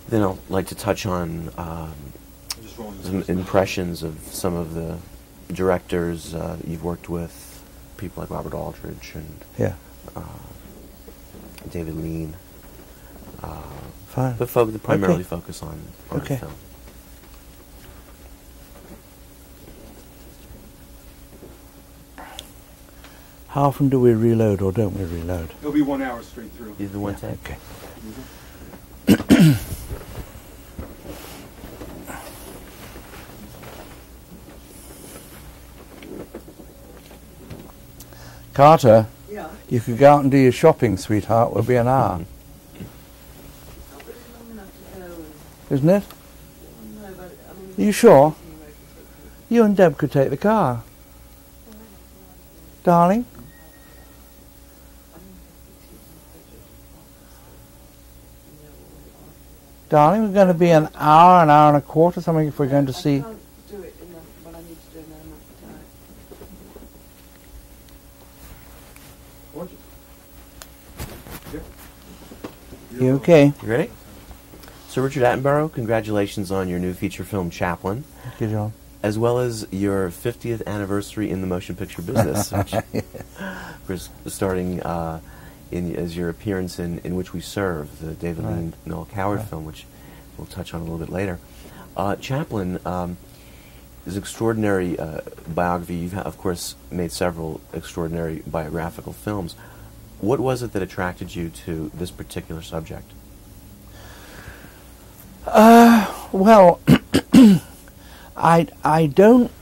Then I'd like to touch on some impressions of some of the directors you've worked with, people like Robert Aldrich and David Lean. Fine. But primarily focus on film. How often do we reload or don't we reload? It'll be 1 hour straight through. Either one take. Okay. Carter, you could go out and do your shopping, sweetheart. It'll be an hour. Isn't it? Are you sure? You and Deb could take the car. Darling? Darling, we're going to be an hour and a quarter, something if we're going to see... You okay? You ready? So Richard Attenborough, congratulations on your new feature film, Chaplin. Thank you, John. As well as your 50th anniversary in the motion picture business, which was starting as your appearance in Which We Serve, the David Lean, Noel Coward film, which we'll touch on a little bit later. Chaplin is an extraordinary biography. You've, of course, made several extraordinary biographical films. What was it that attracted you to this particular subject? Well, I don't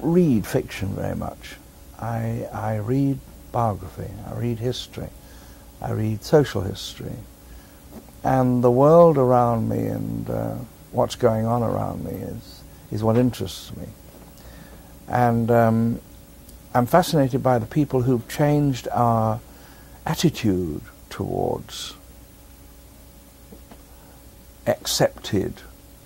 read fiction very much. I read biography. I read history. I read social history, and the world around me and what's going on around me is what interests me. And I'm fascinated by the people who've changed our attitude towards accepted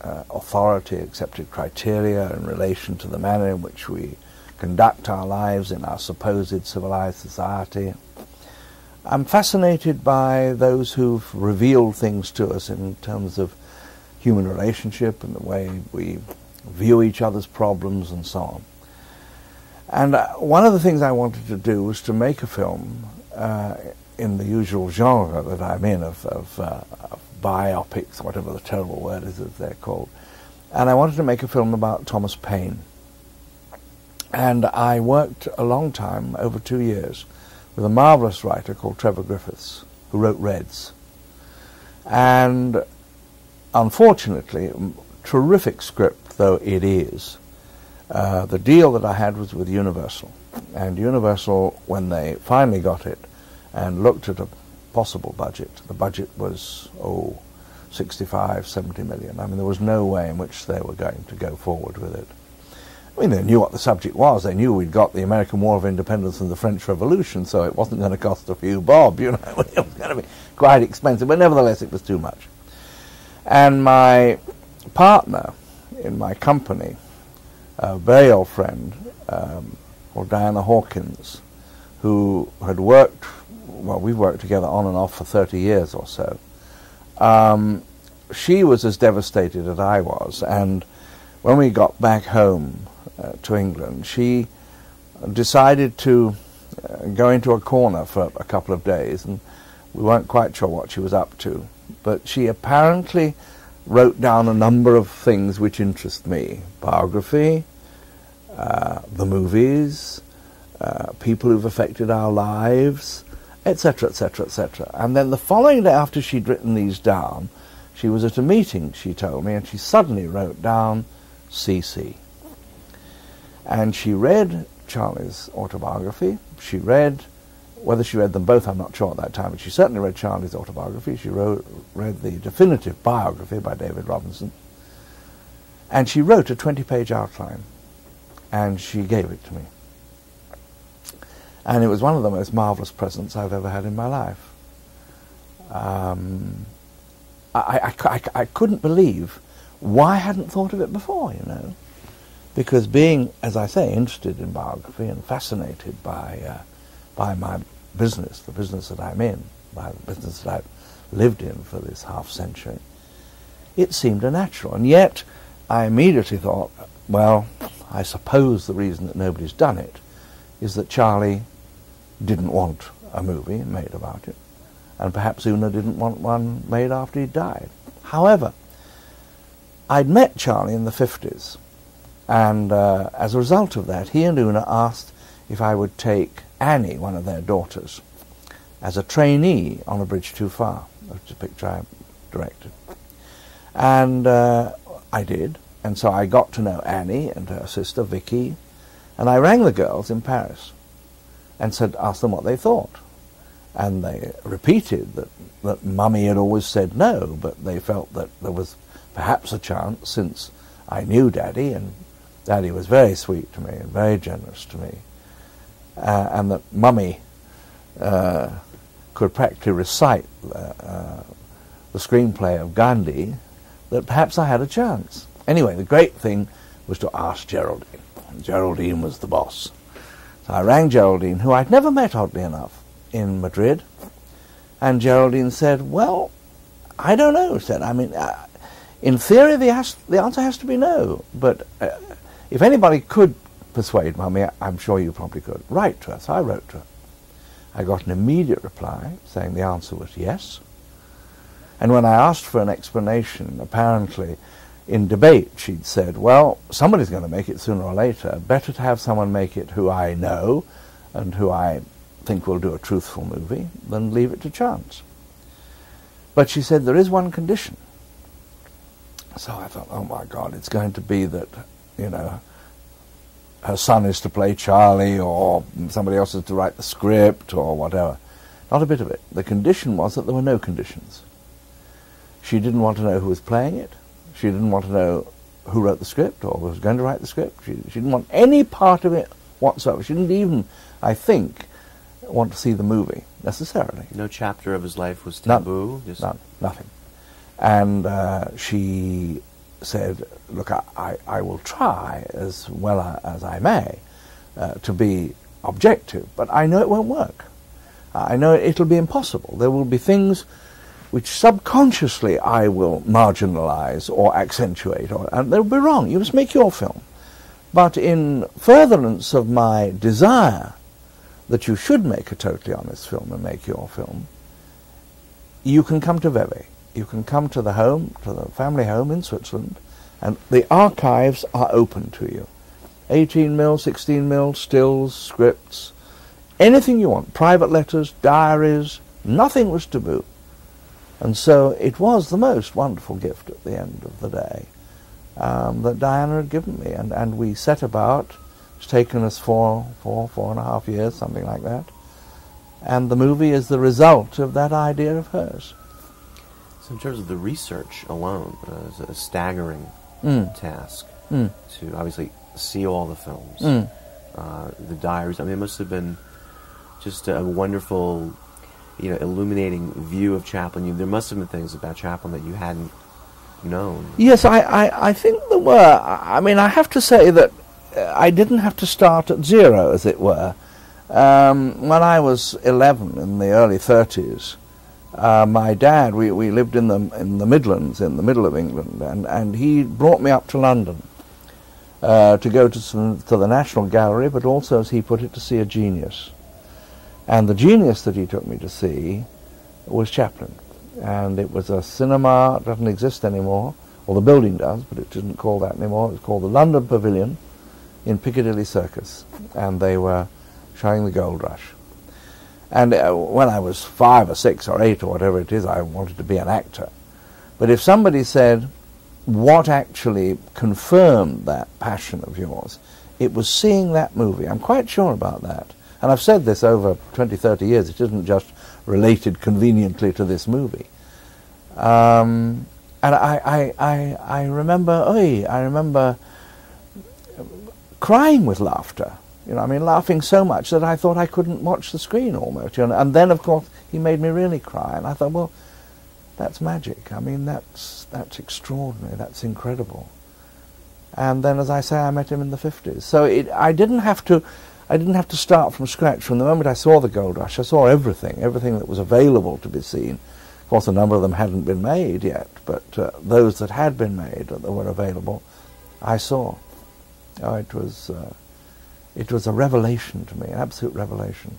authority, accepted criteria in relation to the manner in which we conduct our lives in our supposed civilized society. I'm fascinated by those who've revealed things to us in terms of human relationship and the way we view each other's problems and so on. And one of the things I wanted to do was to make a film in the usual genre that I'm in of biopics, whatever the terrible word is that they're called. And I wanted to make a film about Thomas Paine. And I worked a long time, over 2 years, with a marvellous writer called Trevor Griffiths, who wrote Reds. And unfortunately, terrific script though it is, the deal that I had was with Universal. And Universal, when they finally got it and looked at a possible budget, the budget was, 65, 70 million. I mean, there was no way in which they were going to go forward with it. I mean, they knew what the subject was. They knew we'd got the American War of Independence and the French Revolution, so it wasn't going to cost a few bob, you know. It was going to be quite expensive, but nevertheless it was too much. And my partner in my company, a very old friend called Diana Hawkins, who had worked, well, we've worked together on and off for 30 years or so. She was as devastated as I was, and when we got back home to England, she decided to go into a corner for a couple of days, and we weren't quite sure what she was up to, but she apparently wrote down a number of things which interest me: biography, the movies, people who've affected our lives, etc., etc., etc. And then the following day, after she'd written these down, she was at a meeting, she told me, and she suddenly wrote down CC. And she read Charlie's autobiography. She read, whether she read them both, I'm not sure at that time, but she certainly read Charlie's autobiography. She read the definitive biography by David Robinson. And she wrote a 20-page outline, and she gave it to me. And it was one of the most marvelous presents I've ever had in my life. I couldn't believe why I hadn't thought of it before, you know. Because being, as I say, interested in biography and fascinated by my business, the business that I'm in, by the business that I've lived in for this half century, it seemed a natural. And yet I immediately thought, well, I suppose the reason that nobody's done it is that Charlie didn't want a movie made about it, and perhaps Una didn't want one made after he died. However, I'd met Charlie in the 50s, and as a result of that, he and Una asked if I would take Annie, one of their daughters, as a trainee on A Bridge Too Far, which is a picture I directed. And I did, and so I got to know Annie and her sister Vicky, and I rang the girls in Paris and asked them what they thought. And they repeated that Mummy had always said no, but they felt that there was perhaps a chance, since I knew Daddy, and Daddy was very sweet to me and very generous to me, and that Mummy could practically recite the screenplay of Gandhi, that perhaps I had a chance. Anyway, the great thing was to ask Geraldine. Geraldine was the boss. So I rang Geraldine, who I'd never met, oddly enough, in Madrid, and Geraldine said, well, I don't know, said, I mean, in theory the answer has to be no, but if anybody could persuade Mummy, I'm sure you probably could. Write to her. So I wrote to her. I got an immediate reply saying the answer was yes. And when I asked for an explanation, apparently in debate she'd said, well, somebody's going to make it sooner or later. Better to have someone make it who I know and who I think will do a truthful movie than leave it to chance. But she said there is one condition. So I thought, oh my God, it's going to be that, you know, her son is to play Charlie, or somebody else is to write the script, or whatever. Not a bit of it. The condition was that there were no conditions. She didn't want to know who was playing it. She didn't want to know who wrote the script or was going to write the script. She didn't want any part of it whatsoever. She didn't even, I think, want to see the movie, necessarily. No chapter of his life was taboo? None, nothing. And she said, look, I will try as well as I may to be objective, but I know it won't work. I know it'll be impossible. There will be things which subconsciously I will marginalize or accentuate, and they'll be wrong. You must make your film. But in furtherance of my desire that you should make a totally honest film and make your film, you can come to Vevey. You can come to the home, to the family home in Switzerland, and the archives are open to you. 18mm, 16mm, stills, scripts, anything you want, private letters, diaries, nothing was taboo. And so it was the most wonderful gift at the end of the day that Diana had given me. And we set about, it's taken us four and a half years, something like that. And the movie is the result of that idea of hers. So in terms of the research alone, it's a staggering task to obviously see all the films, the diaries. I mean, it must have been just a wonderful, you know, illuminating view of Chaplin. There must have been things about Chaplin that you hadn't known. Yes, I think there were. I mean, I have to say that I didn't have to start at zero, as it were. When I was 11, in the early 30s, my dad, we lived in the Midlands, in the middle of England, and he brought me up to London to go to the National Gallery, but also, as he put it, to see a genius. And the genius that he took me to see was Chaplin. And it was a cinema, it doesn't exist anymore, or the building does, but it isn't called that anymore. It was called the London Pavilion in Piccadilly Circus, and they were showing the Gold Rush. And when I was 5 or 6 or 8 or whatever it is, I wanted to be an actor. But if somebody said, what actually confirmed that passion of yours, it was seeing that movie. I'm quite sure about that. And I've said this over 20, 30 years. It isn't just related conveniently to this movie. And I remember crying with laughter. You know, I mean, laughing so much that I thought I couldn't watch the screen almost. You know? And then, of course, he made me really cry. And I thought, well, that's magic. I mean, that's extraordinary. That's incredible. And then, as I say, I met him in the 50s. So I didn't have to start from scratch. From the moment I saw the Gold Rush, I saw everything that was available to be seen, Of course, a number of them hadn't been made yet, but those that had been made, that were available, I saw. Oh, it was a revelation to me, an absolute revelation.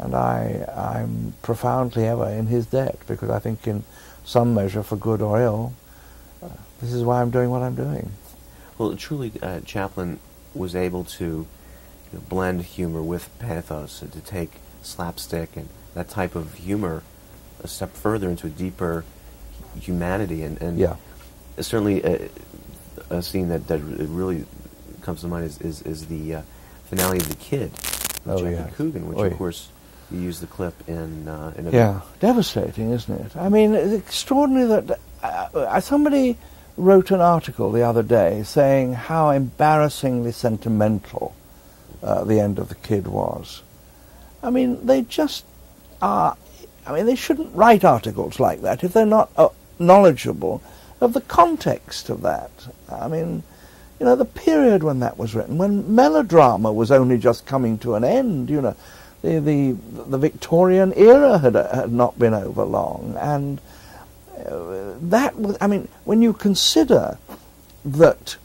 And I'm profoundly ever in his debt, because I think in some measure, for good or ill, this is why I'm doing what I'm doing. Well, truly, Chaplin was able to blend humor with pathos, and to take slapstick and that type of humor a step further into a deeper humanity. And yeah. Certainly a scene that really comes to mind is the finale of The Kid, with Jackie Coogan, which of course you use the clip in a devastating, isn't it? I mean, it's extraordinary that somebody wrote an article the other day saying how embarrassingly sentimental the end of The Kid was. I mean, they just are. I mean, they shouldn't write articles like that if they're not knowledgeable of the context of that. I mean, the period when that was written, when melodrama was only just coming to an end, the Victorian era had not been over long, and that was, I mean, when you consider that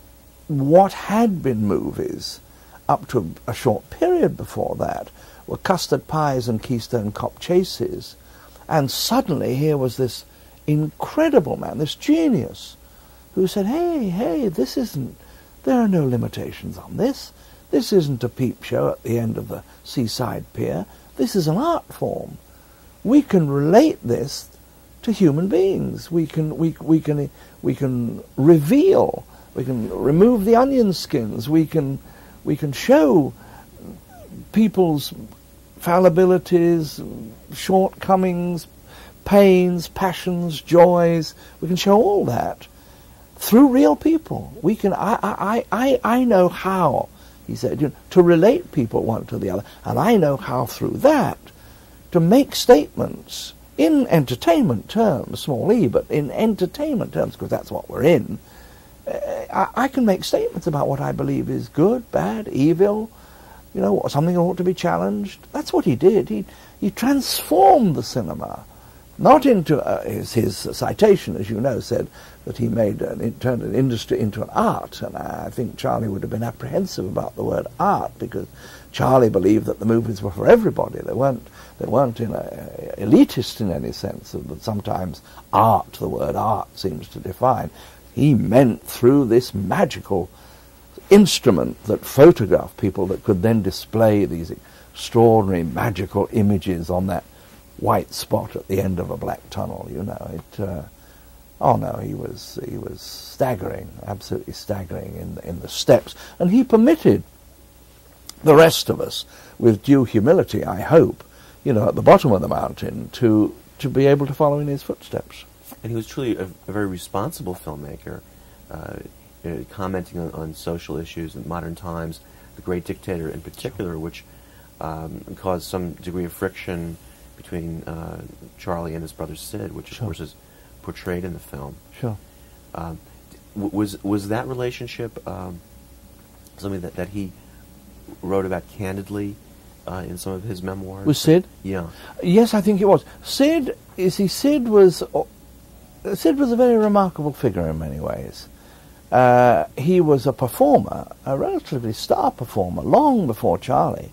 what had been movies up to a short period before that were custard pies and Keystone Cop chases, and suddenly here was this incredible man, this genius, who said, hey, there are no limitations on this. This isn't a peep show at the end of the seaside pier. This is an art form. We can relate this to human beings. We can reveal. We can remove the onion skins. We can show people's fallibilities, shortcomings, pains, passions, joys. We can show all that through real people. We can. I know how, he said, to relate people one to the other, and I know how through that to make statements in entertainment terms, small e, but in entertainment terms, because that's what we're in. I can make statements about what I believe is good, bad, evil, something ought to be challenged. That's what he did. He transformed the cinema, not into his citation, as you know, said that he turned an industry into an art, and I think Charlie would have been apprehensive about the word art, because Charlie believed that the movies were for everybody. They weren't elitist in any sense, that sometimes art, the word art, seems to define. He meant through this magical instrument that photographed people that could then display these extraordinary magical images on that white spot at the end of a black tunnel. He was staggering, absolutely staggering in the steps, and he permitted the rest of us, with due humility, I hope, at the bottom of the mountain, to be able to follow in his footsteps. And he was truly a very responsible filmmaker, commenting on social issues in modern times, The Great Dictator in particular, which caused some degree of friction between Charlie and his brother Sid, which of course is portrayed in the film. Sure. Was that relationship something that he wrote about candidly in some of his memoirs? With Sid? Yeah. Yes, I think it was. Sid was a very remarkable figure in many ways. He was a performer, a relatively star performer, long before Charlie,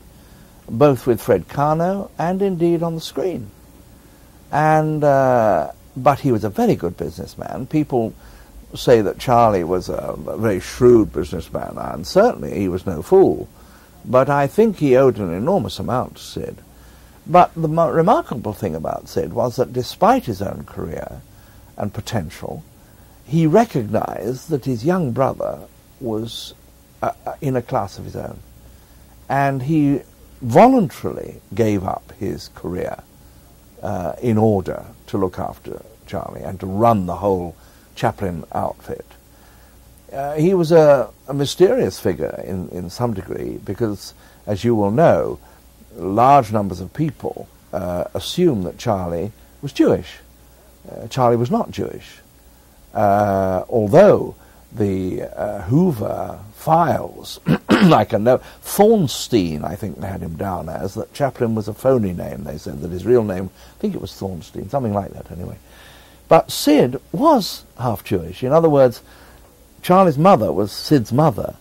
both with Fred Carno and indeed on the screen. But he was a very good businessman. People say that Charlie was a very shrewd businessman, and certainly he was no fool. But I think he owed an enormous amount to Sid. But the remarkable thing about Sid was that despite his own career and potential, he recognized that his young brother was in a class of his own. And he voluntarily gave up his career in order to look after Charlie and to run the whole Chaplin outfit. He was a mysterious figure in some degree, because, as you will know, large numbers of people assume that Charlie was Jewish. Charlie was not Jewish, although Hoover files, like a note. Thornstein, I think they had him down as, that Chaplin was a phony name, they said, that his real name, I think it was Thornstein, something like that anyway. But Sid was half Jewish. In other words, Charlie's mother was Sid's mother,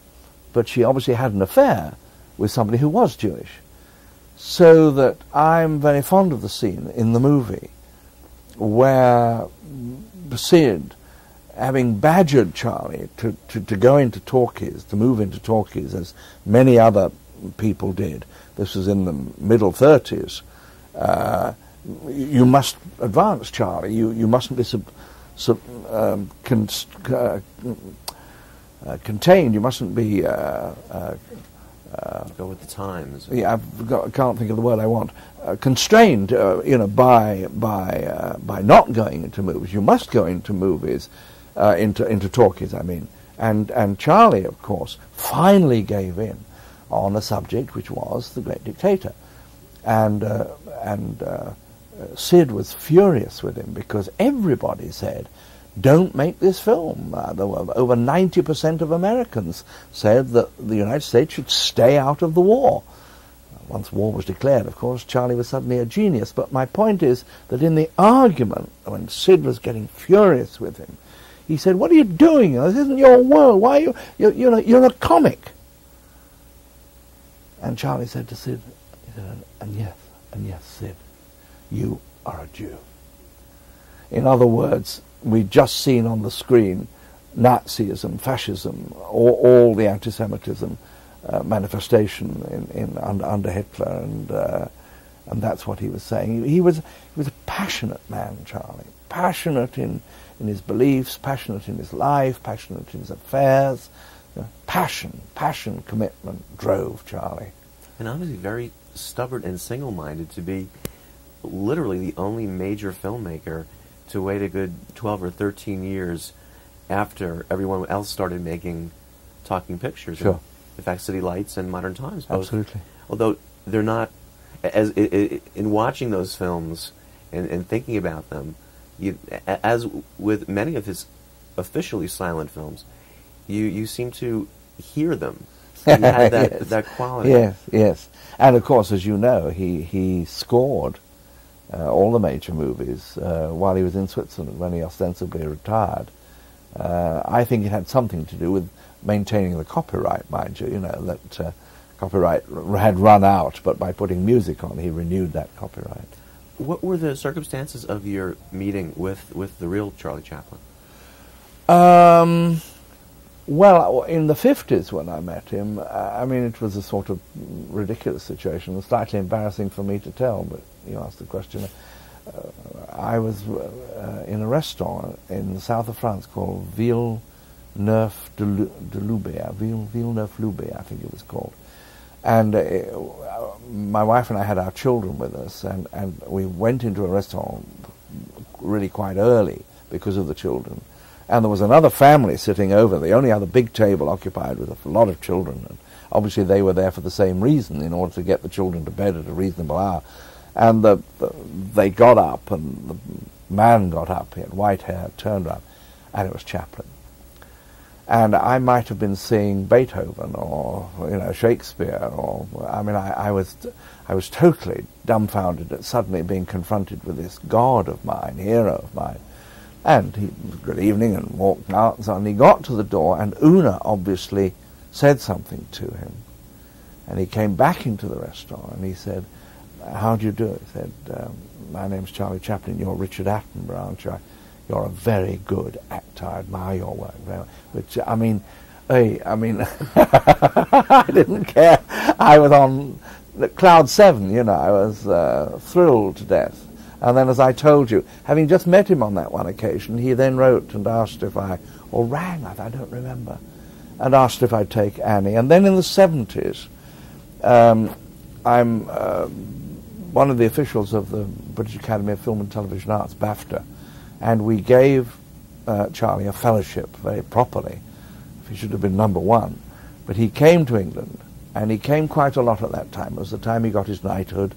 but she obviously had an affair with somebody who was Jewish. So that I'm very fond of the scene in the movie where Sid, having badgered Charlie to go into talkies, to move into talkies, as many other people did. This was in the middle 30s. You must advance, Charlie. You mustn't be contained. You mustn't be go with the times. Yeah, can't think of the word I want. Constrained, by not going into movies. You must go into movies, into talkies. I mean, and Charlie, of course, finally gave in on a subject which was the Great Dictator, and Sid was furious with him because everybody said, don't make this film. Over 90% of Americans said that the United States should stay out of the war. Once war was declared, of course, Charlie was suddenly a genius. But my point is that in the argument, when Sid was getting furious with him, he said, what are you doing? This isn't your world. Why are you're a comic. And Charlie said to Sid, and yes, Sid, you are a Jew. In other words, we'd just seen on the screen Nazism, fascism, all the anti-Semitism manifestation under Hitler, and that's what he was saying. He was a passionate man, Charlie. Passionate in his beliefs, passionate in his life, passionate in his affairs. Passion, commitment drove Charlie. And obviously very stubborn and single-minded to be literally the only major filmmaker to wait a good 12 or 13 years after everyone else started making talking pictures. Sure. In fact, City Lights and Modern Times. Both, absolutely. Although they're not, in watching those films and thinking about them, as with many of his officially silent films, you seem to hear them. You had that, yes. that quality. Yes. And of course, as you know, he scored all the major movies while he was in Switzerland when he ostensibly retired. I think it had something to do with maintaining the copyright, mind you. That copyright had run out, but by putting music on, he renewed that copyright. What were the circumstances of your meeting with the real Charlie Chaplin? Well, in the 50s when I met him, it was a sort of ridiculous situation, slightly embarrassing for me to tell, but you asked the question. I was in a restaurant in the south of France called Villeneuve-Loubet, I think it was called. And my wife and I had our children with us, and we went into a restaurant really quite early because of the children. And there was another family sitting over, the only other big table occupied with a lot of children. And obviously they were there for the same reason, in order to get the children to bed at a reasonable hour. And they got up, and the man got up, he had white hair, turned up, and it was Chaplin. And I might have been seeing Beethoven or Shakespeare, or I was totally dumbfounded at suddenly being confronted with this god of mine, hero of mine. And he, good evening, and walked out and so on. He got to the door, and Una obviously said something to him. And he came back into the restaurant, and he said, how do you do? He said, my name's Charlie Chaplin, you're Richard Attenborough, aren't you? You're a very good actor, I admire your work very much. Which, I didn't care. I was on cloud 7, I was thrilled to death. And then, as I told you, having just met him on that one occasion, he then wrote and asked if I don't remember, and asked if I'd take Annie. And then in the 70s, I'm one of the officials of the British Academy of Film and Television Arts, BAFTA, and we gave Charlie a fellowship very properly. He should have been #1. But he came to England, and he came quite a lot at that time. It was the time he got his knighthood,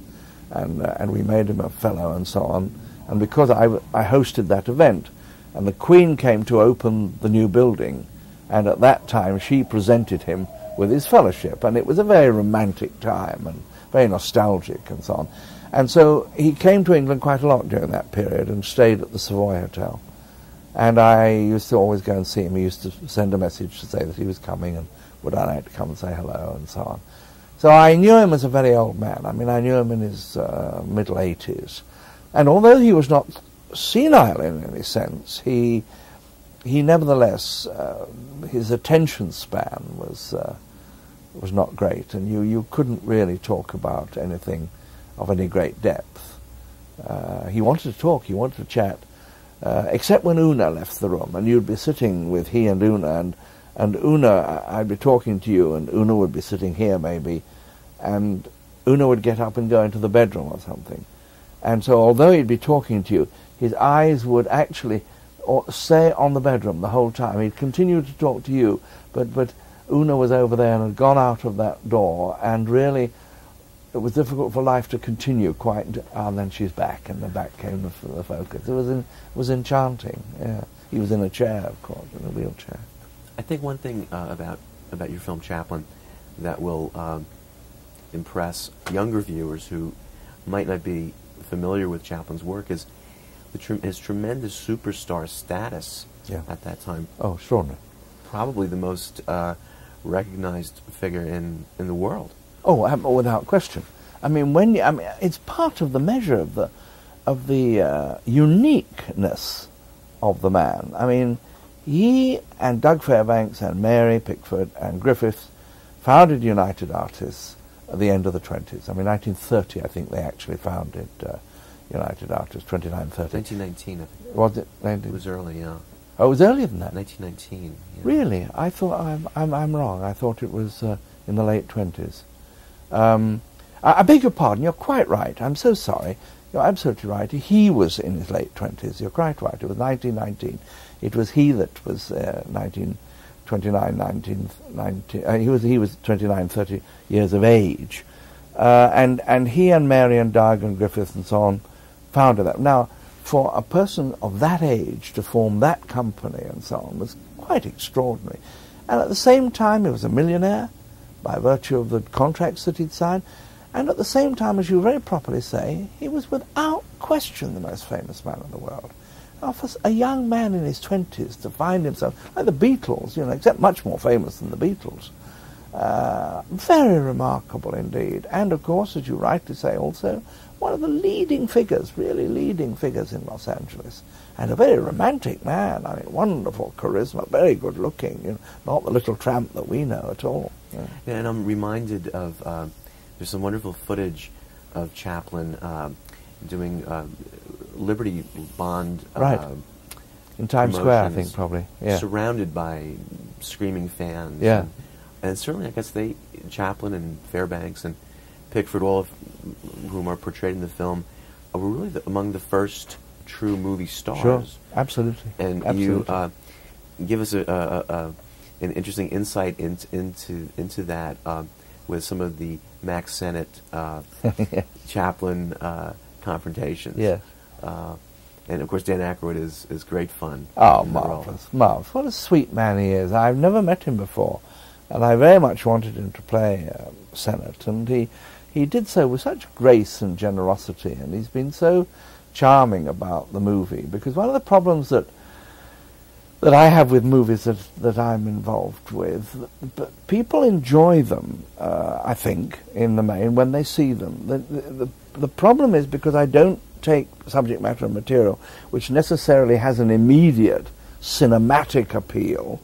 and we made him a fellow and so on. And because I hosted that event, and the Queen came to open the new building And at that time she presented him with his fellowship, and it was a very romantic time and very nostalgic and so on. And so he came to England quite a lot during that period and stayed at the Savoy Hotel. And I used to always go and see him. He used to send a message to say that he was coming and would I like to come and say hello and so on. So I knew him as a very old man. I mean, I knew him in his middle 80s. And although he was not senile in any sense, he nevertheless, his attention span was not great, and you couldn't really talk about anything of any great depth. He wanted to talk, he wanted to chat, except when Una left the room, and you'd be sitting with he and Una, and Una, I'd be talking to you, and Una would be sitting here maybe, and Una would get up and go into the bedroom or something. And so although he'd be talking to you, his eyes would actually stay on the bedroom the whole time. He'd continue to talk to you, but Una was over there and had gone out of that door, and really it was difficult for life to continue quite, and then she's back, and then back came the focus. It was enchanting, yeah. He was in a chair, of course, in a wheelchair. I think one thing about your film Chaplin that will impress younger viewers who might not be familiar with Chaplin's work is his tremendous superstar status at that time. Oh, extraordinary. Probably the most recognized figure in the world. Oh, without question. I mean, it's part of the measure of the uniqueness of the man. I mean, he and Doug Fairbanks and Mary Pickford and Griffiths founded United Artists at the end of the 20s. I mean, 1930, I think they actually founded United Artists, 2930. 1919, I think. Was it? It was early, yeah. Oh, it was earlier than that? 1919. Yeah. Really? I thought I'm wrong. I thought it was in the late 20s. I beg your pardon. You're quite right. I'm so sorry. You're absolutely right. He was in his late 20s. You're quite right. It was 1919. It was he that was he was 29, 30 years of age. And he and Mary and Doug and Griffith and so on founded that. Now, for a person of that age to form that company and so on was quite extraordinary. And at the same time, he was a millionaire by virtue of the contracts that he'd signed. And at the same time, as you very properly say, he was without question the most famous man in the world. Now, for a young man in his 20s to find himself, like the Beatles, except much more famous than the Beatles, very remarkable indeed. And of course, as you rightly say also, one of the leading figures, really leading figures in Los Angeles. And a very romantic man. I mean, wonderful charisma, very good looking, not the little tramp that we know at all. Yeah, and I'm reminded of, there's some wonderful footage of Chaplin doing Liberty Bond right. In Times Square, I think, probably. Yeah. Surrounded by screaming fans. Yeah. And certainly, I guess Chaplin and Fairbanks and Pickford, all of whom are portrayed in the film, were really among the first true movie stars. Sure, absolutely. And absolutely. You give us an interesting insight into that with some of the Max Sennett Chaplin confrontations. Yes. And of course, Dan Aykroyd is great fun. Oh, marvelous, marvelous! What a sweet man he is. I've never met him before, and I very much wanted him to play Sennett, and he did so with such grace and generosity, and he's been so charming about the movie. Because one of the problems that I have with movies that I'm involved with, but people enjoy them, I think, in the main when they see them. The problem is because I don't take subject matter and material which necessarily has an immediate cinematic appeal,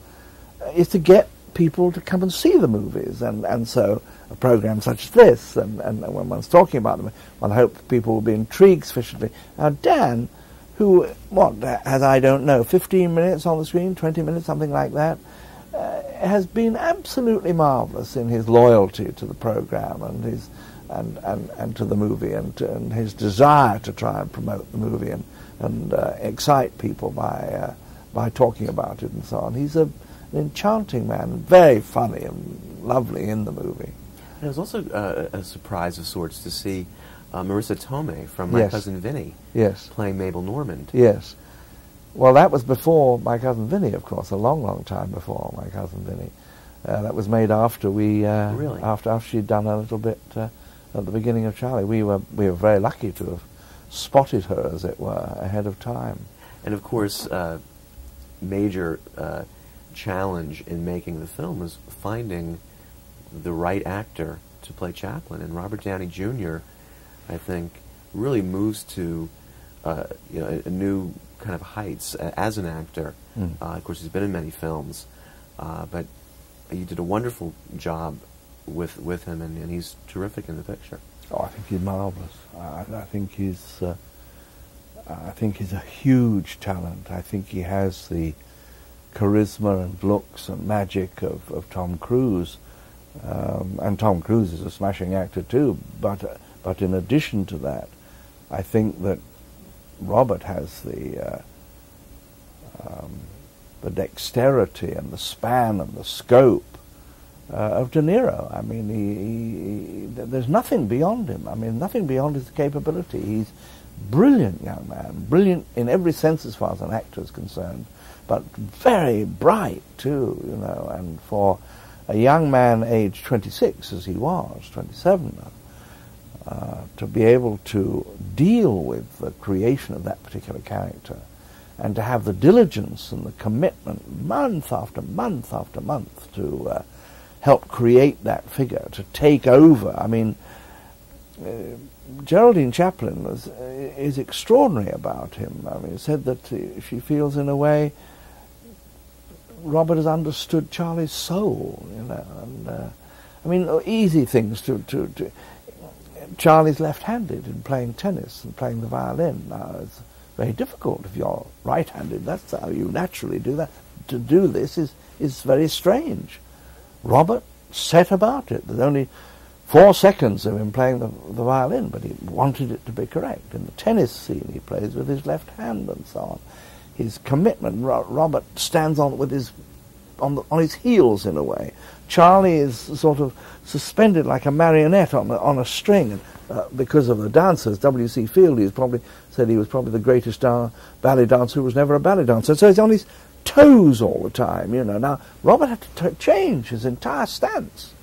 is to get people to come and see the movies, and so a program such as this, and when one's talking about them, one hopes people will be intrigued sufficiently. Now Dan, who, has, I don't know, 15 minutes on the screen, 20 minutes, something like that, has been absolutely marvellous in his loyalty to the program and his and to the movie, and his desire to try and promote the movie and excite people by talking about it and so on. He's an enchanting man, very funny and lovely in the movie. And it was also a surprise of sorts to see Marissa Tomei from My Yes. Cousin Vinny Yes. playing Mabel Normand. Yes. Well, that was before My Cousin Vinny, of course, a long, long time before My Cousin Vinny. That was made after we, really? after she'd done a little bit at the beginning of Charlie. We were very lucky to have spotted her, as it were, ahead of time. And of course, major challenge in making the film was finding the right actor to play Chaplin. And Robert Downey Jr., I think, really moves to a new kind of heights as an actor. Of course, he's been in many films, but you did a wonderful job with him, and he's terrific in the picture. Oh, I think he's marvelous. I think he's a huge talent. I think he has the charisma and looks and magic of Tom Cruise, and Tom Cruise is a smashing actor too. But in addition to that, I think that Robert has the dexterity and the span and the scope of De Niro. I mean, there's nothing beyond him. I mean, nothing beyond his capability. He's a brilliant young man, brilliant in every sense as far as an actor is concerned, but very bright too, you know. And for a young man aged 26, as he was, 27, to be able to deal with the creation of that particular character, and to have the diligence and the commitment month after month after month to help create that figure, to take over. I mean, Geraldine Chaplin is extraordinary about him. I mean, it said that she feels, in a way, Robert has understood Charlie's soul, you know. And I mean, easy things to Charlie's left-handed in playing tennis and playing the violin. Now, it's very difficult if you're right-handed. That's how you naturally do that. To do this is very strange. Robert set about it. There's only 4 seconds of him playing the violin, but he wanted it to be correct. In the tennis scene, he plays with his left hand and so on. His commitment, Robert stands on with his on his heels in a way. Charlie is sort of suspended like a marionette on a string, and because of the dancers. W.C. Fields probably said he was probably the greatest ballet dancer who was never a ballet dancer. So he's on his toes all the time, you know. Now, Robert had to change his entire stance.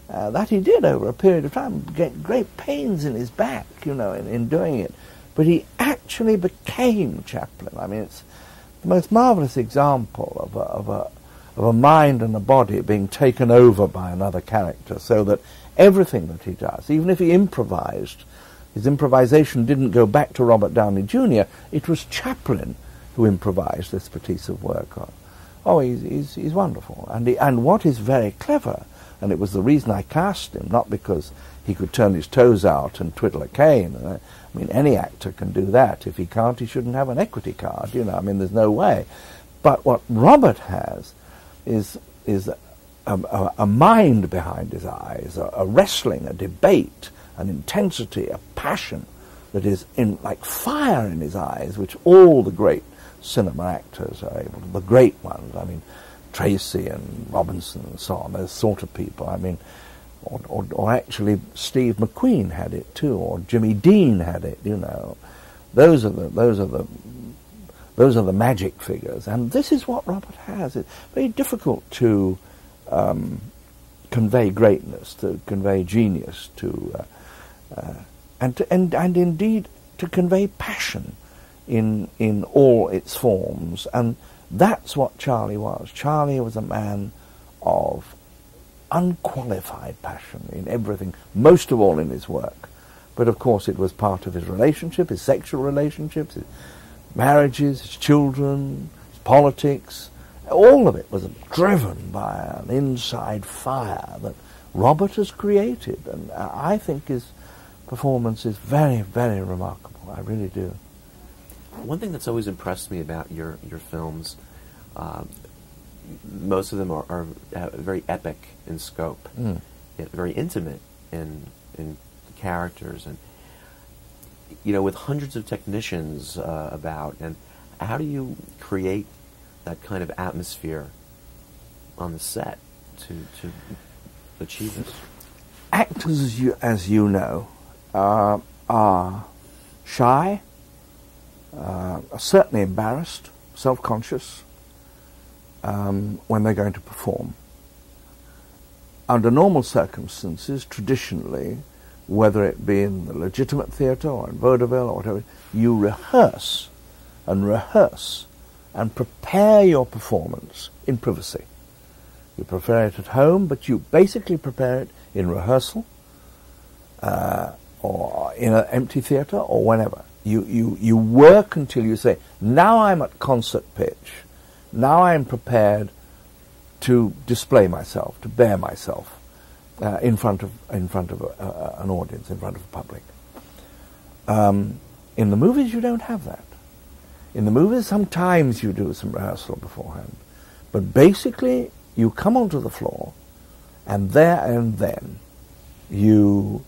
That he did over a period of time, get great pains in his back, you know, in doing it. But he actually became Chaplin. I mean, it's the most marvelous example of a mind and a body being taken over by another character, so that everything that he does, even if he improvised, his improvisation didn't go back to Robert Downey Jr., it was Chaplin who improvised this piece of work. Oh, he's wonderful. And what is very clever, and it was the reason I cast him, not because he could turn his toes out and twiddle a cane. I mean, any actor can do that. If he can't, he shouldn't have an equity card, you know. I mean, there's no way. But what Robert has is a mind behind his eyes, a wrestling, a debate, an intensity, a passion that is like fire in his eyes, which all the great cinema actors are able to, the great ones, I mean, Tracy and Robinson and so on, those sort of people. I mean, or actually Steve McQueen had it too, or Jimmy Dean had it, you know. Those are the magic figures, and this is what Robert has. It's very difficult to convey greatness, to convey genius, and indeed to convey passion in all its forms, and that's what Charlie was. Charlie was a man of unqualified passion in everything, most of all in his work. But of course it was part of his relationship, his sexual relationships, his marriages, his children, his politics. All of it was driven by an inside fire that Robert has created, and I think his performance is very, very remarkable. I really do. One thing that's always impressed me about your films, most of them are very epic in scope, yet very intimate in the characters, and you know, with hundreds of technicians about. And how do you create that kind of atmosphere on the set to achieve this? Actors, as you know, are shy, are certainly embarrassed, self-conscious when they're going to perform. Under normal circumstances, traditionally, whether it be in the legitimate theatre or in vaudeville or whatever, you rehearse and prepare your performance in privacy. You prepare it at home, but you basically prepare it in rehearsal or in an empty theatre or whenever. You work until you say, now I'm at concert pitch, now I'm prepared to display myself, to bear myself in front of an audience, in front of a public. In the movies, you don't have that. In the movies, sometimes you do some rehearsal beforehand, but basically, you come onto the floor, and there and then, you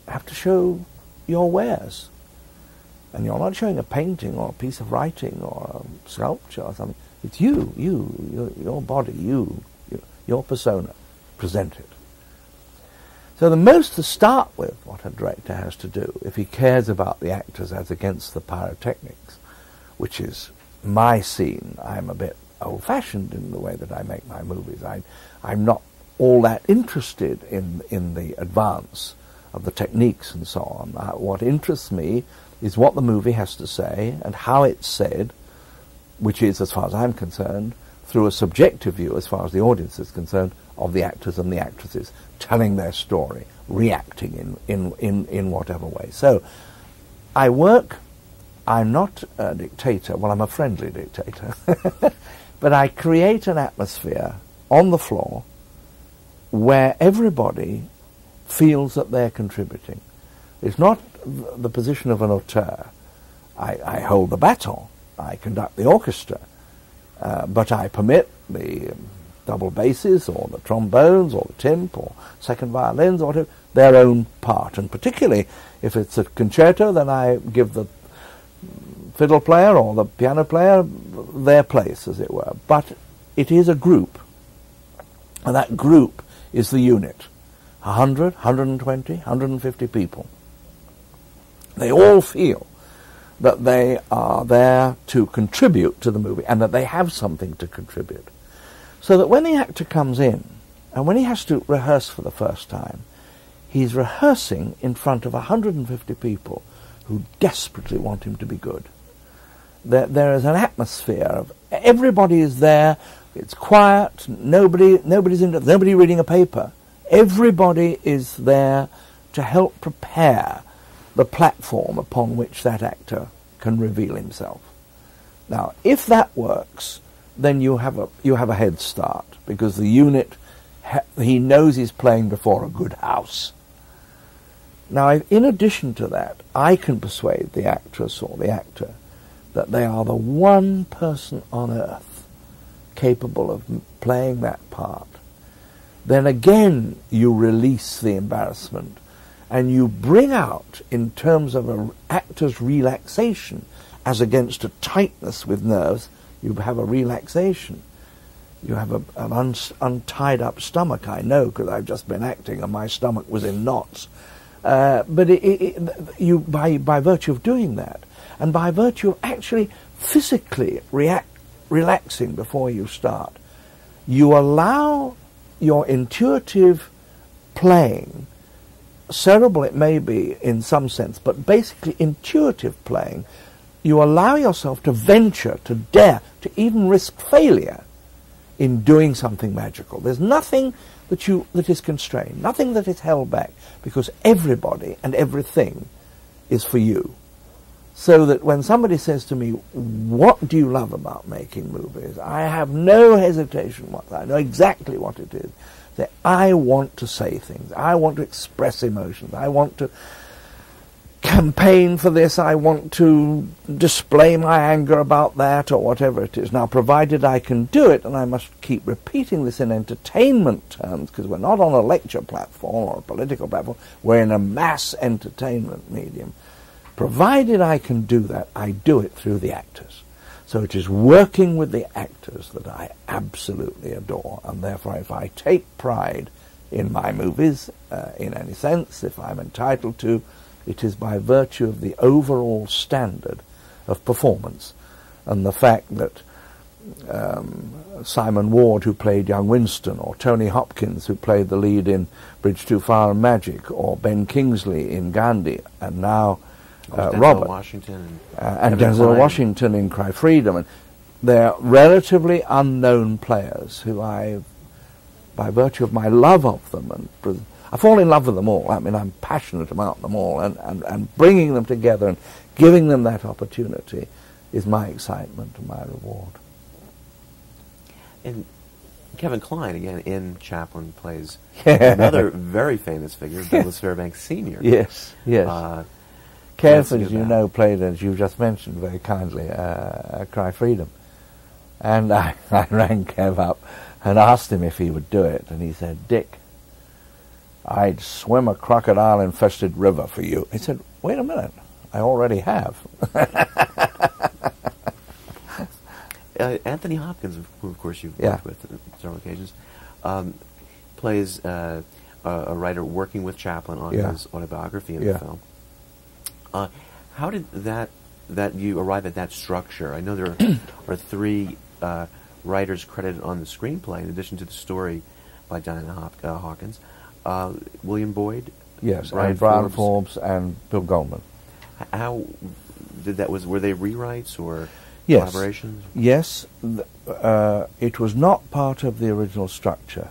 have to show your wares. And you're not showing a painting or a piece of writing or a sculpture or something. It's your body, your persona, presented. So the most to start with, what a director has to do, if he cares about the actors as against the pyrotechnics, which is my scene. I'm a bit old-fashioned in the way that I make my movies. I'm not all that interested in the advance of the techniques and so on. What interests me is what the movie has to say and how it's said, which is, as far as I'm concerned, through a subjective view, as far as the audience is concerned, of the actors and the actresses telling their story, reacting in whatever way. So I work. I'm not a dictator. Well, I'm a friendly dictator. But I create an atmosphere on the floor where everybody feels that they're contributing. It's not the position of an auteur. I hold the baton. I conduct the orchestra. But I permit the double basses or the trombones or the timp or second violins or whatever, their own part. And particularly if it's a concerto, then I give the fiddle player or the piano player their place, as it were. But it is a group. And that group is the unit. 100, 120, 150 people. They all feel that they are there to contribute to the movie and that they have something to contribute. So that when the actor comes in and when he has to rehearse for the first time, he's rehearsing in front of 150 people who desperately want him to be good. There is an atmosphere of everybody is there. It's quiet. Nobody reading a paper. Everybody is there to help prepare the platform upon which that actor can reveal himself. Now, if that works, then you have a head start, because the unit, he knows he's playing before a good house. Now, in addition to that, I can persuade the actress or the actor that they are the one person on earth capable of playing that part. Then again, you release the embarrassment and you bring out, in terms of an actor's relaxation, as against a tightness with nerves, you have a relaxation. You have an untied up stomach, I know, because I've just been acting and my stomach was in knots. But you, by virtue of doing that, and by virtue of actually physically relaxing before you start, you allow your intuitive playing, cerebral it may be in some sense, but basically intuitive playing, you allow yourself to venture, to dare, to even risk failure in doing something magical. There's nothing that is constrained, nothing that is held back, because everybody and everything is for you. So that when somebody says to me, what do you love about making movies? I have no hesitation whatsoever. I know exactly what it is. That I want to say things. I want to express emotions. I want to campaign for this. I want to display my anger about that or whatever it is. Now, provided I can do it, and I must keep repeating this in entertainment terms, because we're not on a lecture platform or a political platform. We're in a mass entertainment medium. Provided I can do that, I do it through the actors. So it is working with the actors that I absolutely adore, and therefore if I take pride in my movies, in any sense, if I'm entitled to, it is by virtue of the overall standard of performance and the fact that Simon Ward, who played young Winston, or Tony Hopkins, who played the lead in Bridge Too Far and Magic, or Ben Kingsley in Gandhi, and now Robert Washington and Denzel Washington in Cry Freedom, and they're relatively unknown players who I, by virtue of my love of them, and I fall in love with them all. I mean, I'm passionate about them all, and bringing them together and giving them that opportunity is my excitement and my reward. And Kevin Kline, again, in Chaplin, plays another very famous figure, Douglas Fairbanks Sr. Yes, yes. Kev, as you know, played, as you just mentioned very kindly, Cry Freedom. And I rang Kev up and asked him if he would do it, and he said, "Dick, I'd swim a crocodile-infested river for you." He said, "Wait a minute, I already have." Anthony Hopkins, who of course you've worked with on several occasions, plays a writer working with Chaplin on his autobiography in the film. How did that you arrive at that structure? I know there are three writers credited on the screenplay, in addition to the story by Diana Hawkins. William Boyd, and Brian Forbes, and Bill Goldman. How did that? Were they rewrites or collaborations? Yes, it was not part of the original structure,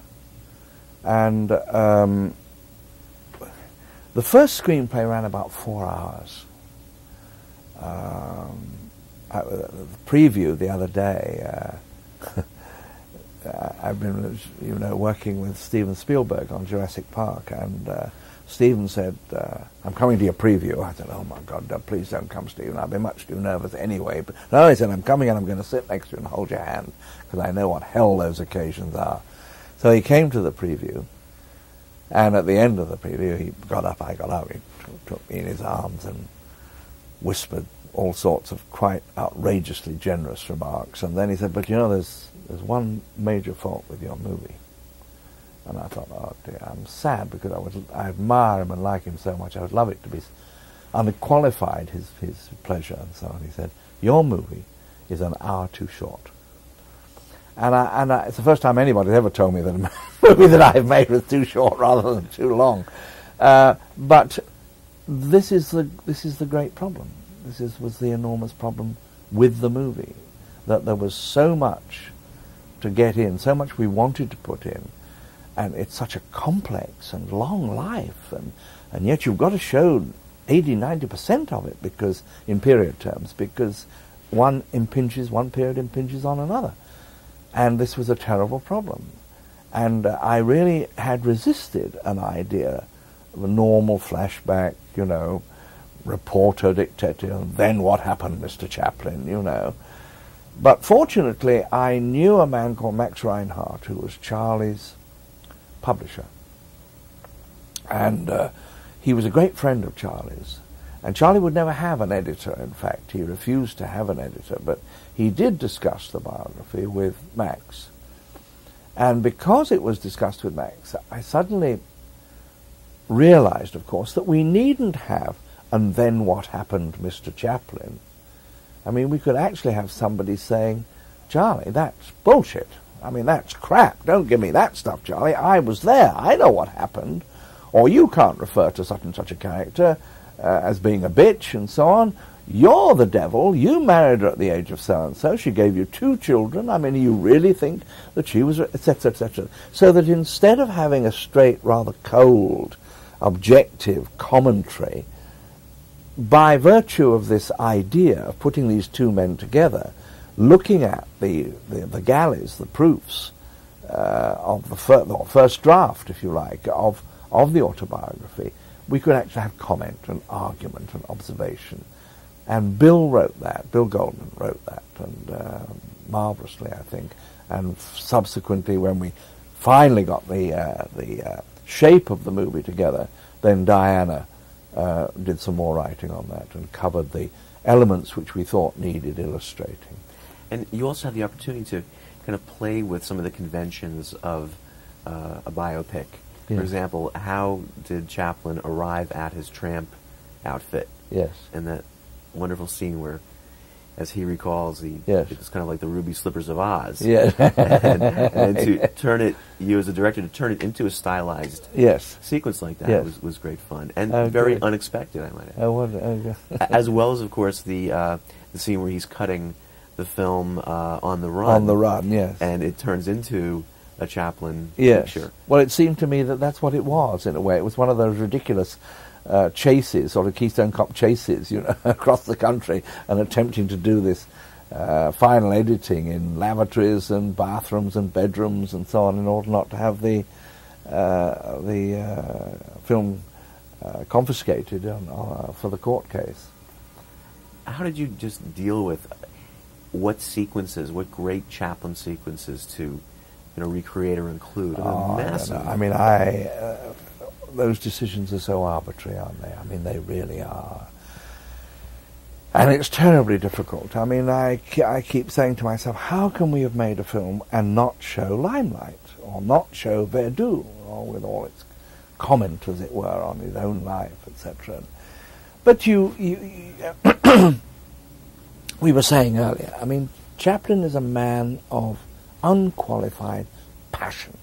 and the first screenplay ran about 4 hours. The preview the other day, I've been, working with Steven Spielberg on Jurassic Park, and Steven said, "I'm coming to your preview." I said, "Oh my God, please don't come, Steven. I'll be much too nervous anyway." But no, he said, "I'm coming and I'm going to sit next to you and hold your hand, because I know what hell those occasions are." So he came to the preview, and at the end of the preview, he got up, I got up, he took me in his arms and whispered all sorts of quite outrageously generous remarks, and then he said, "But there's one major fault with your movie." And I thought, oh dear, I'm sad, because I admire him and like him so much. I would love it to be unqualified, his pleasure and so on. He said, "Your movie is an hour too short." And it's the first time anybody's ever told me that a movie that I've made was too short rather than too long. But this is the great problem. This was the enormous problem with the movie, that there was so much to get in, so much we wanted to put in, and it's such a complex and long life, and yet you've got to show 80-90% of it, because in period terms, because one period impinges on another. And this was a terrible problem. And I really had resisted an idea of a normal flashback, reporter, dictator, and then what happened, Mr. Chaplin, But fortunately, I knew a man called Max Reinhardt, who was Charlie's publisher. And he was a great friend of Charlie's. And Charlie would never have an editor, in fact. He refused to have an editor, but he did discuss the biography with Max. And because it was discussed with Max, I suddenly realized, of course, that we needn't have "and then what happened, Mr. Chaplin." I mean, we could actually have somebody saying, "Charlie, that's bullshit. I mean, that's crap. Don't give me that stuff, Charlie. I was there. I know what happened." Or, "You can't refer to such and such a character as being a bitch," and so on. "You're the devil. You married her at the age of so-and-so. She gave you 2 children. I mean, you really think that she was," etc., etc. So that instead of having a straight, rather cold, objective commentary, by virtue of this idea of putting these two men together, looking at the galleys, the proofs of the first draft, if you like, of the autobiography, we could actually have comment and argument and observation. And Bill Goldman wrote that, and marvelously, I think. And subsequently, when we finally got the shape of the movie together, then Diana did some more writing on that and covered the elements which we thought needed illustrating. And you also had the opportunity to kind of play with some of the conventions of a biopic. Yes. For example, how did Chaplin arrive at his tramp outfit? Yes. And that wonderful scene where as he recalls, Yes. it's kind of like the ruby slippers of Oz. Yeah. and to turn it, you as a director, to turn it into a stylized Yes. sequence like that Yes. was great fun and Oh, very good. unexpected, I might add. Oh, As well as, of course, the scene where he's cutting the film on the run. On the run, yes. And it turns into a Chaplin Yes. picture. Well, it seemed to me that that's what it was, in a way. It was one of those ridiculous chases, sort of Keystone Cop chases, across the country, and attempting to do this final editing in lavatories and bathrooms and bedrooms and so on, in order not to have the film confiscated for the court case. How did you just deal with what great Chaplin sequences to recreate or include? Massive. I mean, those decisions are so arbitrary, aren't they? I mean, they really are. And it's terribly difficult. I mean, I keep saying to myself, how can we have made a film and not show Limelight, or not show Verdu, or with all its comment, as it were, on his own life, etc. But we were saying earlier, I mean, Chaplin is a man of unqualified passion.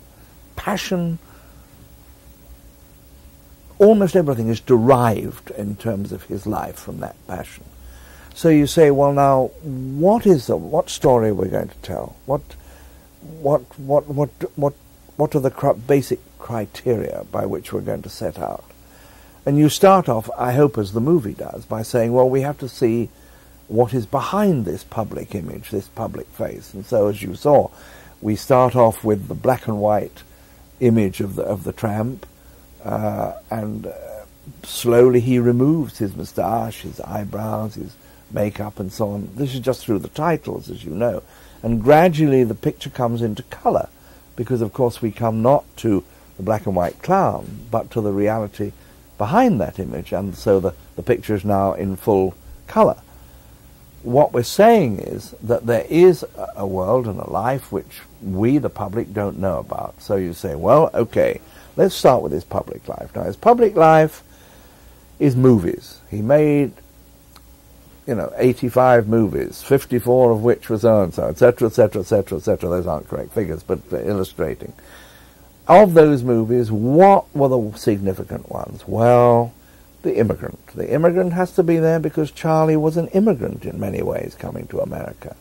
Passion, almost everything is derived in terms of his life from that passion. So you say, well, now, what story are we going to tell? What are the basic criteria by which we're going to set out? And you start off, I hope, as the movie does, by saying, well, we have to see what is behind this public image, this public face. And so, as you saw, we start off with the black and white image of the tramp, and slowly he removes his moustache, his eyebrows, his makeup, and so on. This is just through the titles, as you know. And gradually the picture comes into colour, because, of course, we come not to the black and white clown, but to the reality behind that image, and so the picture is now in full colour. What we're saying is that there is a world and a life which we, the public, don't know about. So you say, well, okay, let's start with his public life. Now, his public life is movies. He made 85 movies, 54 of which were so-and-so, etc., etc., etc., etc. Those aren't correct figures, but illustrating. Of those movies, what were the significant ones? Well, the immigrant. The immigrant has to be there because Charlie was an immigrant in many ways coming to America.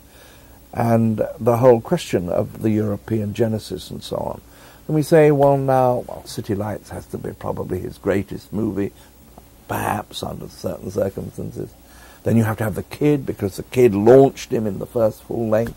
And the whole question of the European genesis and so on. And we say, well, City Lights has to be probably his greatest movie, perhaps under certain circumstances. Then you have to have The Kid, because The Kid launched him in the first full length.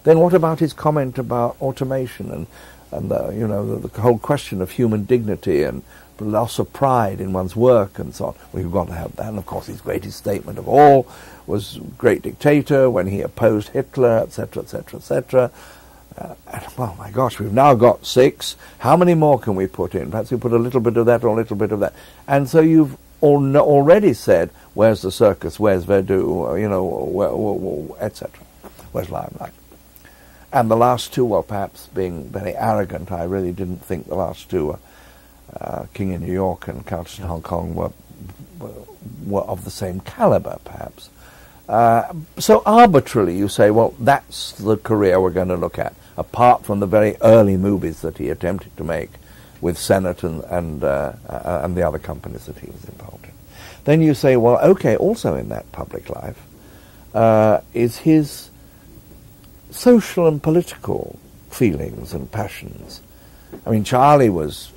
Then what about his comment about automation and the whole question of human dignity and loss of pride in one's work and so on? We've got to have that. And of course his greatest statement of all was Great Dictator, when he opposed Hitler, etc., etc., etc. Well, my gosh, we've now got 6. How many more can we put in? Perhaps we put a little bit of that or a little bit of that. And so you've already said, where's the circus, where's Verdu, etc. Where's Limelight? And the last 2, well, perhaps being very arrogant, I really didn't think the last 2 King in New York and Countess in Hong Kong were of the same caliber, perhaps. So arbitrarily you say, well, that's the career we're going to look at, apart from the very early movies that he attempted to make with Senate and the other companies that he was involved in. Then you say, well, okay, also in that public life is his social and political feelings and passions. I mean, Charlie was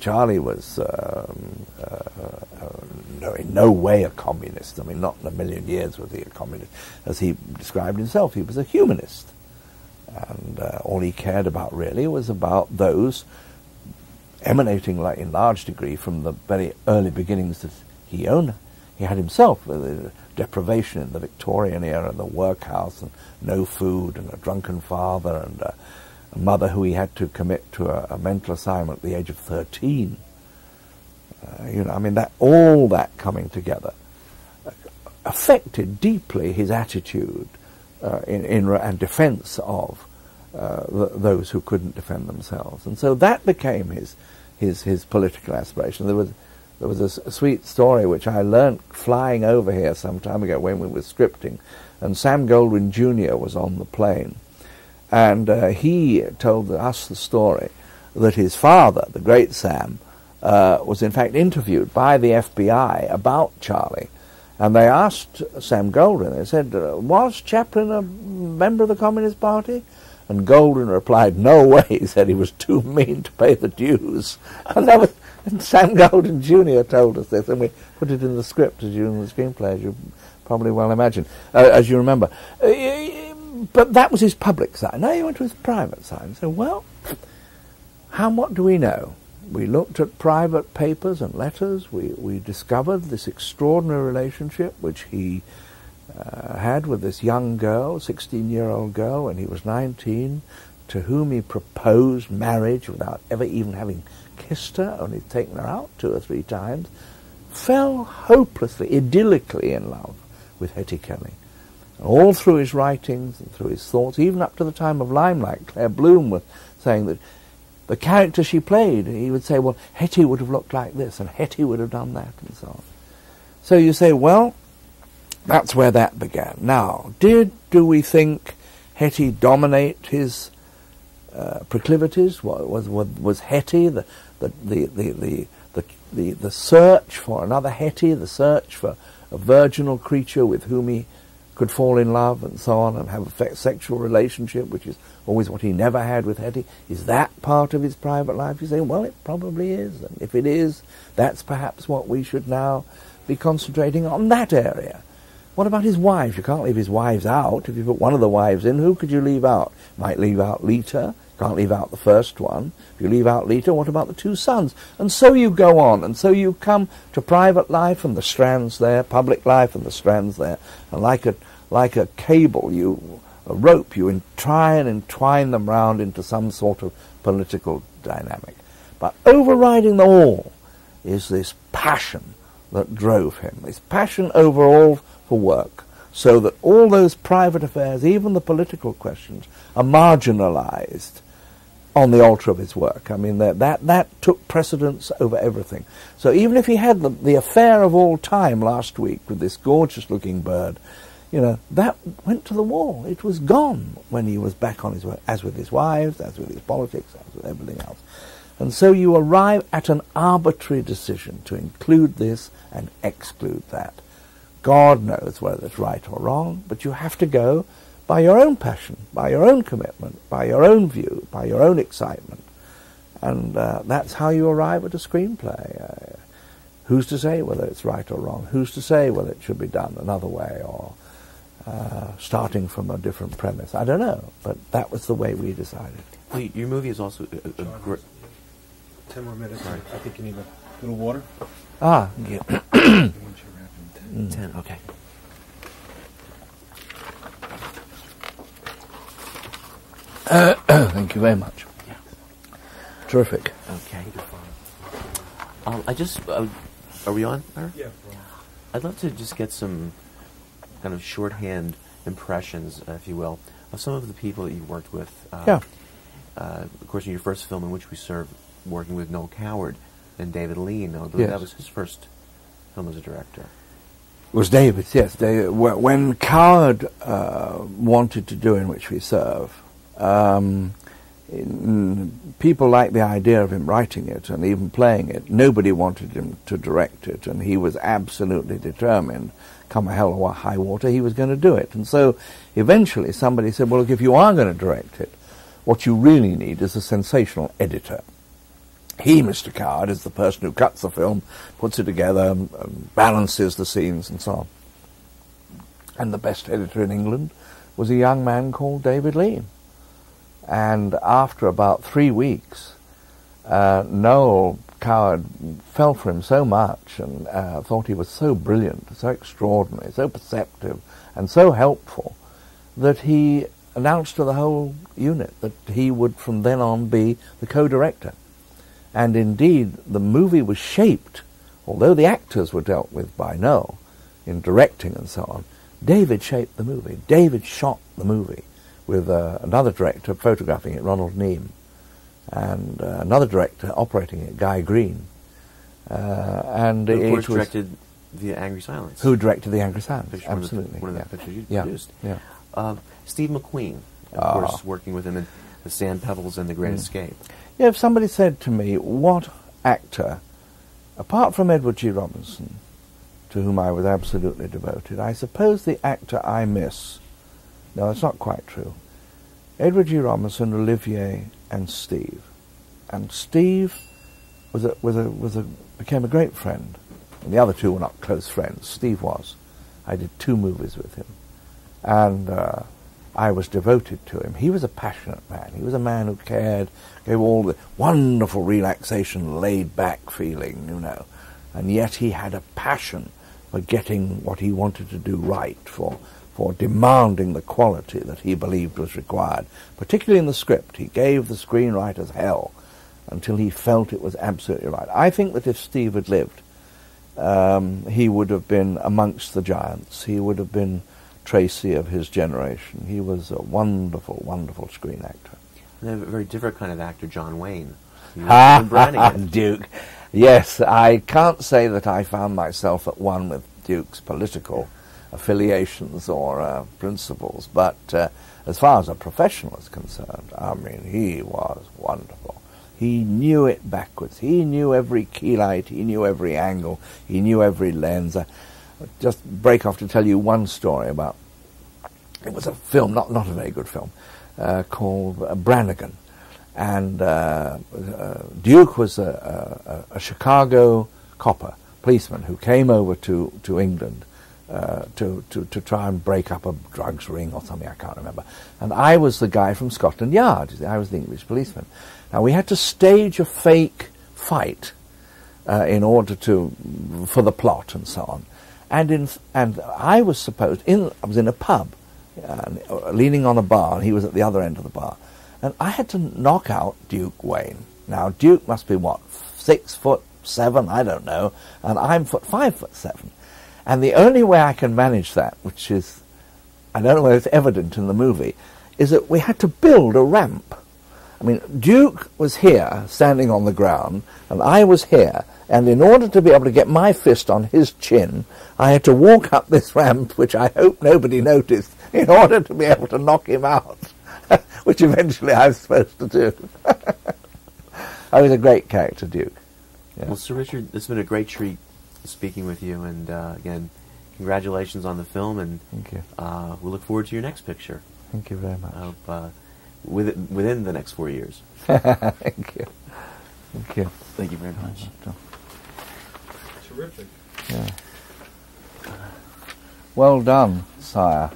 in no way a communist. I mean, not in a million years was he a communist. As he described himself, he was a humanist. And all he cared about really was about those emanating in large degree from the very early beginnings that he had himself, with the deprivation in the Victorian era, the workhouse, and no food, and a drunken father, and a mother who he had to commit to a mental asylum at the age of 13. I mean, all that coming together affected deeply his attitude and defense of those who couldn't defend themselves. And so that became his political aspiration. There was a sweet story which I learnt flying over here some time ago when we were scripting and Sam Goldwyn Jr. was on the plane. And he told us the story that his father, the great Sam, was in fact interviewed by the FBI about Charlie. And they asked Sam Goldwyn, they said, was Chaplin a member of the Communist Party? And Goldwyn replied, no way. He said he was too mean to pay the dues. And Sam Goldwyn Jr. told us this, and we put it in the script, as you in the screenplay, as you probably well imagine, as you remember. But that was his public side. Now he went to his private side and said, well, what do we know? We looked at private papers and letters. We discovered this extraordinary relationship which he had with this young girl, 16-year-old girl, when he was 19, to whom he proposed marriage without ever even having kissed her, only taken her out 2 or 3 times, fell hopelessly, idyllically in love with Hetty Kelly. All through his writings and through his thoughts, even up to the time of Limelight, Claire Bloom was saying that the character she played, he would say, well, Hetty would have looked like this, and Hetty would have done that, and so on. So you say, well, that's where that began. Now, do we think Hetty dominate his proclivities? Was Hetty the search for another Hetty, the search for a virginal creature with whom he could fall in love and so on and have a sexual relationship, which is always what he never had with Hetty? Is that part of his private life? You say, well, it probably is. And if it is, that's perhaps what we should now be concentrating on, that area. What about his wives? You can't leave his wives out. If you put one of the wives in, who could you leave out? You might leave out Lita. Can't leave out the first one. If you leave out Lita, what about the 2 sons? And so you go on, and so you come to private life and the strands there, public life and the strands there, and like a cable, a rope, you try and entwine them round into some sort of political dynamic. But overriding them all is this passion that drove him, this passion overall for work, so that all those private affairs, even the political questions, are marginalized on the altar of his work. I mean, that took precedence over everything. So even if he had the affair of all time last week with this gorgeous-looking bird, you know, that went to the wall. It was gone when he was back on his work, as with his wives, as with his politics, as with everything else. And so you arrive at an arbitrary decision to include this and exclude that. God knows whether it's right or wrong, but you have to go by your own passion, by your own commitment, by your own view, by your own excitement. And that's how you arrive at a screenplay. Who's to say whether it's right or wrong? Who's to say whether it should be done another way or starting from a different premise? I don't know, but that was the way we decided. Well, your movie is also a great... 10 more minutes. Sorry. I think you need a little water. Ah, yeah. 10, okay. Thank you very much. Yeah. Terrific. Okay. Are we on, Ira? Yeah. I'd love to just get some kind of shorthand impressions, if you will, of some of the people that you worked with. Of course, in your first film, in which we served, working with Noel Coward and David Lean. I believe that was his first film as a director. It was David's, yes. When Coward wanted to do In Which We Serve, people liked the idea of him writing it and even playing it. Nobody wanted him to direct it, and he was absolutely determined, come hell or high water, he was going to do it. And so eventually somebody said, well, look, if you are going to direct it, what you really need is a sensational editor. He, Mr. Coward, is the person who cuts the film, puts it together, and balances the scenes and so on. And the best editor in England was a young man called David Lean. And after about 3 weeks, Noel Coward fell for him so much and thought he was so brilliant, so extraordinary, so perceptive, and so helpful that he announced to the whole unit that he would from then on be the co-director. And indeed, the movie was shaped, although the actors were dealt with by Noel in directing and so on. David shaped the movie. David shot the movie with another director photographing it, Ronald Neame, and another director operating it, Guy Green. And who, of it course, was directed via Angry Silence. Who directed The Angry Silence? Picture, Absolutely. One of the pictures you Yeah. produced. Yeah. Steve McQueen, of course, working with him in The Sand Pebbles and The Great Escape. Yeah, if somebody said to me, what actor, apart from Edward G. Robinson, to whom I was absolutely devoted, I suppose the actor I miss, no, that's not quite true, Edward G. Robinson, Olivier, and Steve. And Steve became a great friend. And the other two were not close friends. Steve was. I did 2 movies with him. And I was devoted to him. He was a passionate man. He was a man who cared, gave all the wonderful relaxation, laid-back feeling, you know. And yet he had a passion for getting what he wanted to do right, for demanding the quality that he believed was required, particularly in the script. He gave the screenwriters hell until he felt it was absolutely right. I think that if Steve had lived, he would have been amongst the giants. He would have been Tracy of his generation. He was a wonderful, wonderful screen actor. And a very different kind of actor, John Wayne. Brannigan. Duke. Yes, I can't say that I found myself at one with Duke's political affiliations or principles, but as far as a professional is concerned, I mean, he was wonderful. He knew it backwards. He knew every key light. He knew every angle. He knew every lens. Just break off to tell you one story about, it was a film, not a very good film, called Brannigan. And Duke was a Chicago copper, policeman, who came over to England to try and break up a drugs ring or something, I can't remember. And I was the guy from Scotland Yard. You see, I was the English policeman. Now, we had to stage a fake fight in order for the plot and so on. And I was supposed, I was in a pub, leaning on a bar, and he was at the other end of the bar. And I had to knock out Duke Wayne. Now, Duke must be, what, 6'7", I don't know, and I'm 5'7". And the only way I can manage that, which is, I don't know whether it's evident in the movie, is that we had to build a ramp. I mean, Duke was here, standing on the ground, and I was here, and in order to be able to get my fist on his chin, I had to walk up this ramp, which I hope nobody noticed, in order to be able to knock him out, which eventually I was supposed to do. I was a great character, Duke. Yeah. Well, Sir Richard, it's been a great treat speaking with you, and again, congratulations on the film, and thank you. We look forward to your next picture. Thank you very much. I hope within the next 4 years. Thank you. Thank you. Thank you very much. Terrific. Yeah. Well done, sire.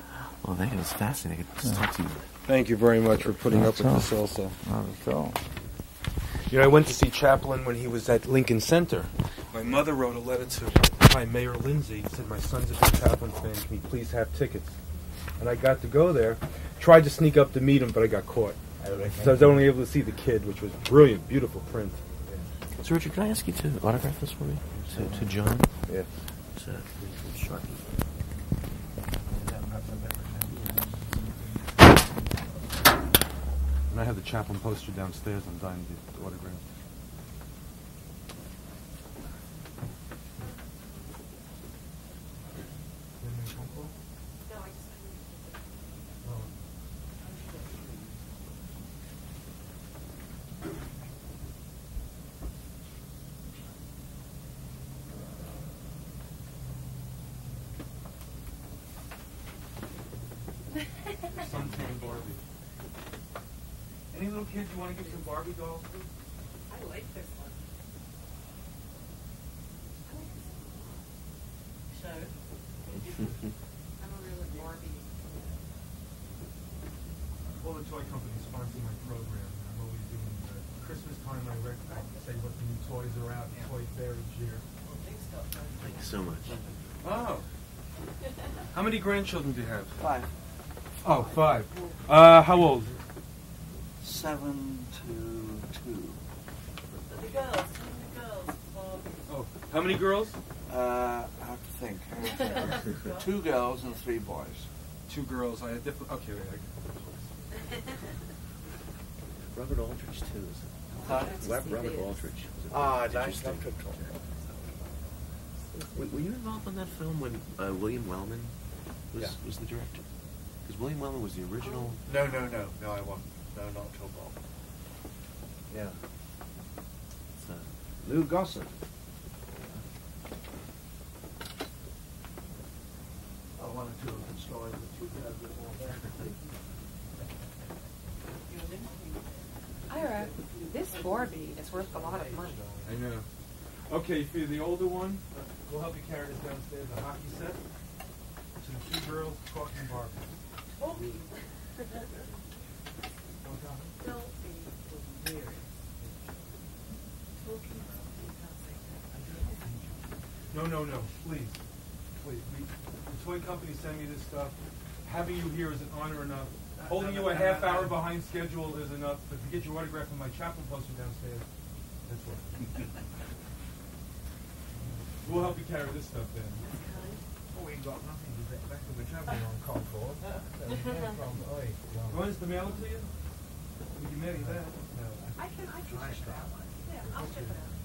Well, thank you. It was fascinating. I could just talk to you. Thank you very much for putting up with this also. Not at all. You know, I went to see Chaplin when he was at Lincoln Center. My mother wrote a letter to Mayor Lindsay, said, my son's a big Chaplin fan, can he please have tickets? And I got to go there, tried to sneak up to meet him, but I got caught. So I was only able to see the kid, which was brilliant, beautiful print. So, Richard, can I ask you to autograph this for me? To John? Yeah. Sure. And I have the Chaplin poster downstairs. I'm dying to get the autograph. Suntan Barbie. Any little kids you want to give some Barbie dolls to? I like this one. So, I'm a real Barbie. All the toy companies sponsor my program. I'm always doing Christmas time. I say what the new toys are out, toy fair each year. Thank you so much. Oh. How many grandchildren do you have? 5. Oh, 5. How old? 7 to 2. The girls. Oh, how many girls? I have to think. 2 girls and 3 boys. 2 girls. I had different. Okay, wait. I get Robert Aldrich, too. Robert Aldrich. Nice. Were you involved on that film when William Wellman was the director? Because William Wellman was the original. No, I wasn't. No, not at all, Bob. Yeah. Lou Gossett. One or two of the stories that you've heard before there. Ira, this Barbie is worth a lot of money. I know. Okay, for the older one, we'll help you carry this downstairs. A hockey set to the two girls talking Barbie. Don't be weird. No, please. The toy company sent me this stuff. Having you here is an honor enough. Holding you a half hour behind schedule is enough. But to get your autograph on my Chaplin poster downstairs, that's what. We'll help you carry this stuff then. Oh, we ain't got nothing to get back to the Chaplin on call for. You want us to mail it to you? We can mail you that. I can check it out. Yeah, I'll check it out.